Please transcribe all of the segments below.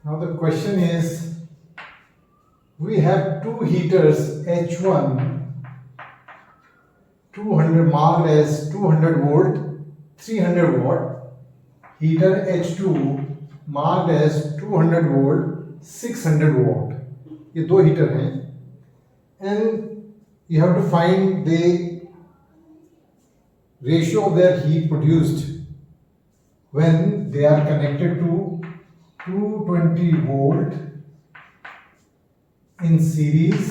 Now the question is, we have two heaters H1 200 marked as 200 volt 300 watt, heater H2 marked as 200 volt 600 watt. ये दो heater हैं and you have to find the ratio of their heat produced when they are connected to 220 volt in series,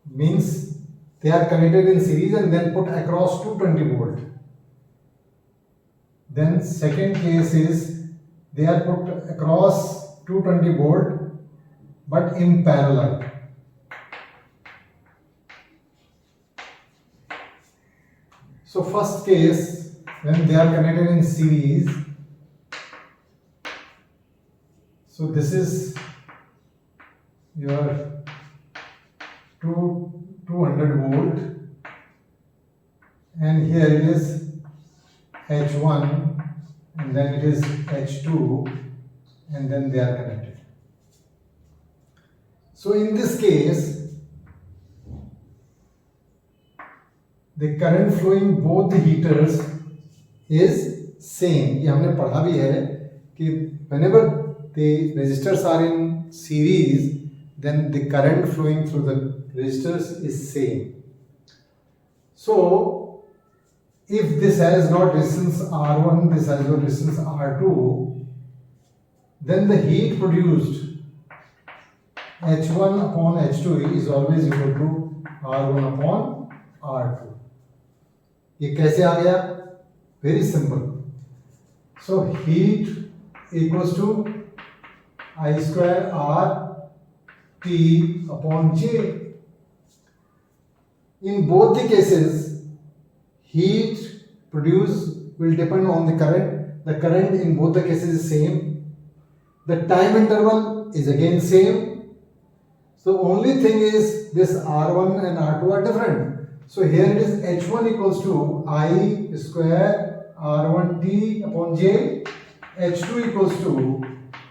means they are connected in series and then put across 220 volt. Then second case is they are put across 220 volt but in parallel. So first case, when they are connected in series, so this is your 200 volt and here it is H1 and then it is H2 and then they are connected. So in this case, the current flowing both the heaters is same. ये हमने पढ़ा भी है कि whenever the resistors are in series, then the current flowing through the resistors is same. So if this has got resistance R1, this has got resistance R2, then the heat produced H1 upon H2 is always equal to R1 upon R2. ये कैसे आ गया? Very simple. So heat equals to I square R T upon J. In both the cases, heat produced will depend on the current. The current in both the cases is same. The time interval is again same. So only thing is this R1 and R2 are different. So here it is H1 equals to I square R1T upon J. H2 equals to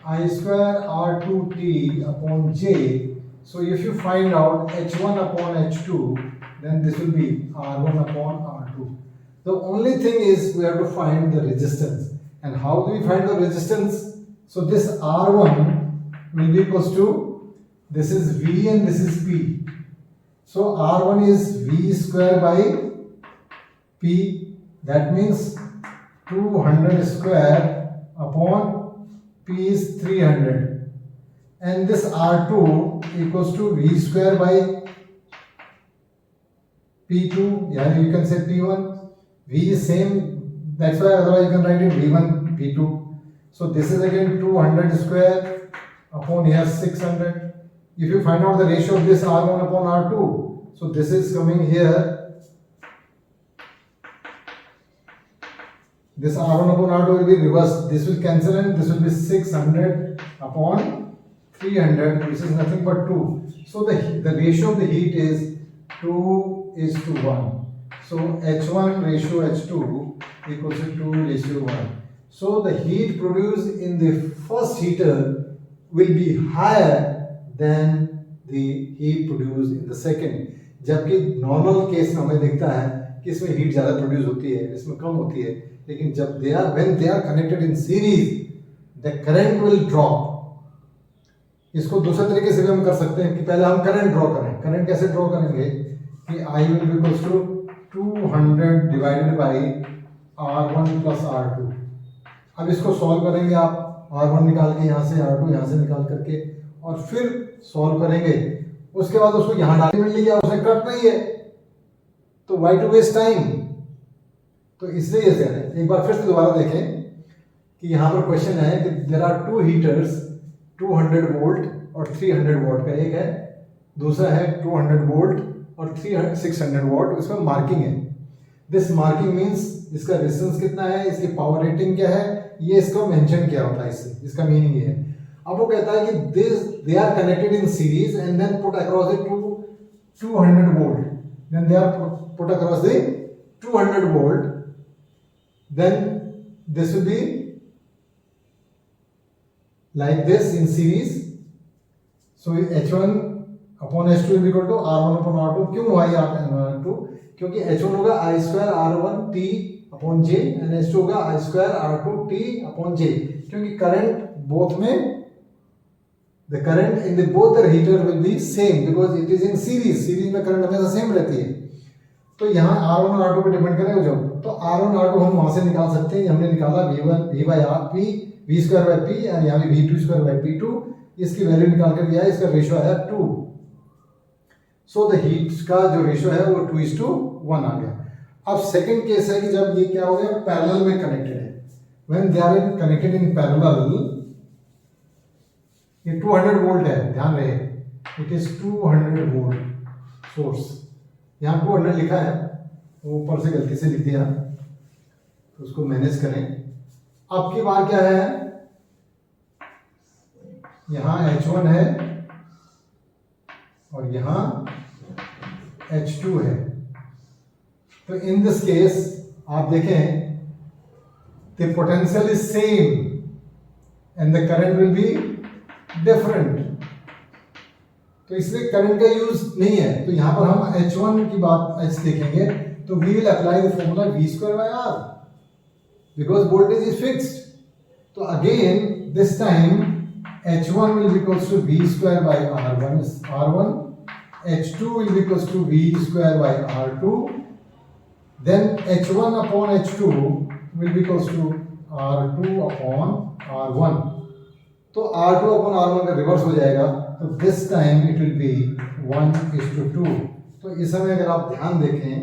I square R2T upon J. So if you find out H1 upon H2, then this will be R1 upon R2. The only thing is we have to find the resistance. And how do we find the resistance? So this R1 will be equals to, this is V and this is P. So R1 is V square by P. That means 200 square upon P is 300. And this R2 equals to V square by P2. Yeah, you can say P1. V is same. That's why otherwise you can write it V1, P2. So this is again 200 square upon here 600. If you find out the ratio of this R1 upon R2, so this is coming here. This R1 upon R2 will be reversed. This will cancel and this will be 600 upon 300, which is nothing but 2. So the ratio of the heat is 2 is to 1. So H1 ratio H2 equals to 2 ratio 1. So the heat produced in the first heater will be higher than the heat produced in the second. जबकि normal case में हमें दिखता है कि इसमें heat ज़्यादा produce होती है, इसमें कम होती है, लेकिन जब when they are connected in series, the current will drop. इसको दूसरे तरीके से भी हम कर सकते हैं कि पहले हम करंट ड्रॉ करें. करंट कैसे ड्रॉ करेंगे कि I will be equals to 200 divided by R1 plus R2. अब इसको सॉल्व करेंगे आप, R1 निकाल के यहाँ से, R2 यहाँ से निकाल करके, और फिर सॉल्व करेंगे. उसके बाद उसको यहाँ डालने में लिया, उसे कट नहीं है, तो वाई टू वेस्ट टाइम. तो इसलिए ये है. एक बार फिर से दोबारा देखें कि यहाँ पर क्वेश्चन है कि there are two heaters 200 volt और 300 वोल्ट का. एक है, दूसरा है 200 वोल्ट और 600 वोल्ट. इसमें मार्किंग है. दिस मार्किंग मीन्स इसका रेजिस्टेंस कितना है, इसकी पावर रेटिंग क्या है, ये इसको मेंशन किया होता है. इससे इसका मीनिंग ये है. अब वो कहता है कि they are connected in series and then put across the 200 volt. Then they are put across the 200 volt. Then this will be like this in series. So H1 upon H2 is equal to R1 upon R2. क्यों हुआ ये R2? क्योंकि H1 होगा I square R1 T upon J and H2 होगा I square R2 T upon J. क्योंकि current both में, the current in the both the heater will be same because it is in series. Series में current हमेशा same रहती है. तो यहाँ R1 और R2 पे डिपेंड करेगा जब, तो R1 R2 हम वहां से निकाल सकते हैं. हमने निकाला V1 V by R P V square by P और यहाँ भी V2 square by P2. इसकी वैल्यू निकाल कर दिया है, इसका रेशियो आया 2. सो द हीट का जो रेशियो है वो 2:1 आ गया. अब सेकंड केस है कि जब ये क्या हो गया, पैरेलल में कनेक्टेड है. When they are connected in parallel, ये 200 वोल्ट है, ध्यान रहे, इट इज 200 वोल्ट सोर्स. यहाँ 200 लिखा है, वो ऊपर से गलती से लिख दिया, तो उसको मैनेज करें. अब की बार क्या है, यहाँ H1 है और यहाँ H2 है. तो इन दिस केस आप देखें, the potential is same and the current will be different. तो इसलिए करंट का यूज नहीं है. तो यहां पर हम H1 की बात H देखेंगे, तो we will apply the formula V square by R because voltage is fixed. तो again this time H1 will be equals to V square by R1, H2 will be equals to V square by R2, then H1 upon H2 will be equals to R2 upon R1. तो R2 upon R1 का reverse हो जाएगा, तो this time it will be 1:2. तो इस समय अगर आप ध्यान देखें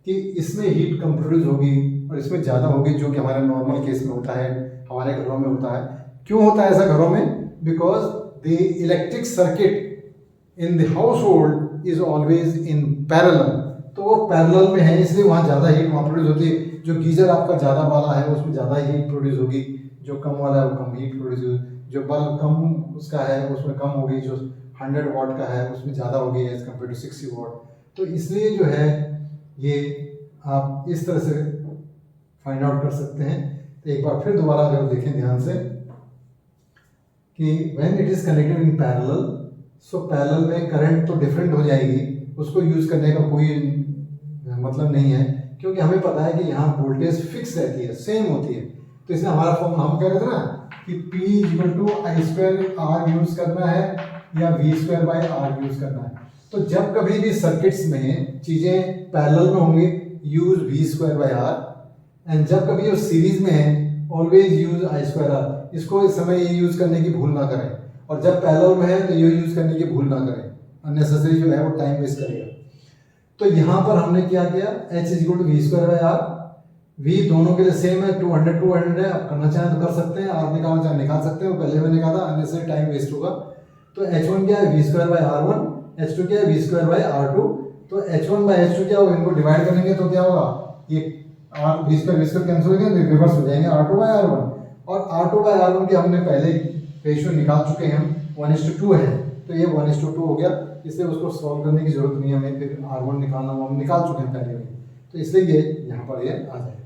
कि इसमें हीट कम प्रोड्यूस होगी और इसमें ज़्यादा होगी, जो कि हमारे नॉर्मल केस में होता है, हमारे घरों में होता है. क्यों होता है ऐसा घरों में? Because the electric circuit in the household is always in parallel. तो वो पैरेलल में है, इसलिए वहाँ ज़्यादा हीट वहाँ प्रोड्यूस होती है. जो गीजर आपका ज़्यादा वाला है उसमें ज़्यादा हीट प्रोड्यूस होगी, जो कम वाला है वो कम हीट प्रोड्यूस होगी. जो बल्ब कम उसका है उसमें कम होगी, जो 100 वाट का है उसमें ज़्यादा होगी एज कम्पेयर टू 60 वाट. तो इसलिए जो है ये आप इस तरह से फाइंड आउट कर सकते हैं. तो एक बार फिर दोबारा अगर देखें ध्यान से कि when it is connected in parallel, so parallel में करंट तो डिफरेंट हो जाएगी, उसको यूज करने का कोई मतलब नहीं है, क्योंकि हमें पता है कि यहाँ वोल्टेज फिक्स रहती है, सेम होती है. तो इसलिए हमारा फॉर्मूला हम कह रहे थे ना कि P = I square R use करना है या V square by R use करना है. तो जब कभी भी सर्किट्स में चीजें पैरेलल में होंगी, use V square by R, and जब कभी वो सीरीज में है, always use I square R. इसको इस समय ये यूज करने की भूल ना करें, और जब पैरेलल में है तो ये यूज करने की भूल ना करें, अननेसेसरी जो है वो टाइम वेस्ट करेगा. तो यहाँ पर हमने क्या किया, H = V square by R. V दोनों के लिए सेम है, 200 है. आप करना चाहें तो कर सकते हैं, R निकालना चाहें निकाल सकते हैं, पहले मैंने कहा था अननेसेसरी टाइम वेस्ट होगा. तो H1 क्या है, V square by R1, H2 क्या है, V square by R2. तो H1 by H2 क्या होगा, इनको डिवाइड करेंगे तो क्या होगा, ये V square कैंसिल हो गया, रिवर्स हो जाएंगे, R2 by R1. और R2 by R1 के हमने पहले रेशियो निकाल चुके हैं, 1:2 है. तो ये 1:2 हो गया, इसलिए उसको सॉल्व करने की जरूरत नहीं है हमें. फिर R1 निकालना वो हम निकाल चुके हैं पहले में, तो इसलिए ये यहाँ पर ये आ जाएगा.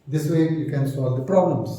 This way you can solve the problems.